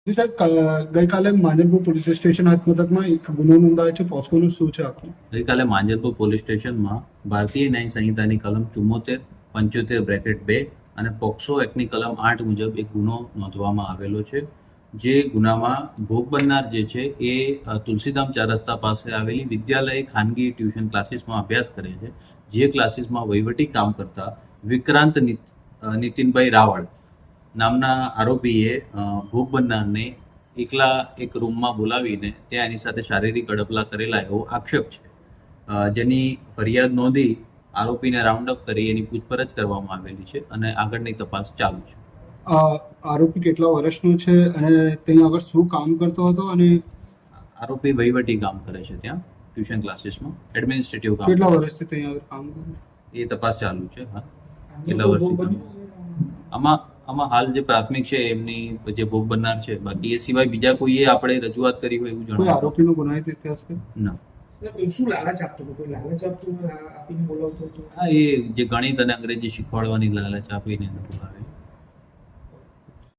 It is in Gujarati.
જી સાહેબ, ગઈકાલે માંજલપુર પોલીસ સ્ટેશન હસ્તમથકમાં એક ગુનો નોંધાયો છે. પોસ્કોનું શું છે આખું? ગઈકાલે માંજલપુર પોલીસ સ્ટેશનમાં ભારતીય ન્યાય સંહિતાની કલમ 74-75(2) અને પોક્સો એક્ટની કલમ 8 મુજબ એક ગુનો નોંધવામાં આવેલો છે. જે ગુનામાં ભોગ બનનાર જે છે એ તુલસીધામ 4 રસ્તા પાસે આવેલી વિદ્યાલય ખાનગી ટ્યુશન ક્લાસીસમાં અભ્યાસ કરે છે. જે ક્લાસીસમાં વહીવટી કામ કરતા વિક્રાંત નીતિનભાઈ રાવળ નામના આરોપીએ ભોગ બનનારને એકલા એક રૂમમાં બોલાવીને ત્યાં એની સાથે શારીરિક અડપલા કરેલા એવો આક્ષેપ છે. જેની ફરિયાદ નોંધી આરોપીને રાઉન્ડ અપ કરી એની પૂછપરછ કરવામાં આવેલી છે અને આગળની તપાસ ચાલુ છે. આરોપી કેટલા વર્ષનો છે અને ત્યાં આગળ શું કામ કરતો હતો અને આરોપી વહીવટી કામ કરે છે ત્યાં ટ્યુશન ક્લાસીસમાં એડમિનિસ્ટ્રેટિવ કામ. કેટલા વર્ષથી ત્યાં આગળ કામ કરે છે? એ તપાસ ચાલુ છે. હા, કેટલા વર્ષથી આમાં હાલ જે પ્રાથમિક છે એમની જે ભોગ બનનાર છે. બાકી એ સિવાય બીજા કોઈએ આપણે રજૂઆત કરી હોય એવું કોઈ જણાવ્યું આરોપીનો ગુનાહિત ઇતિહાસ છે? ના. શું લાલચ આપતો હતો? કોઈ લાલચ આપતો આપીને બોલાવતો હતો? હા, એ જે ગણિત અને અંગ્રેજી શીખવાડવાની લાલચ આપીને બોલાવે.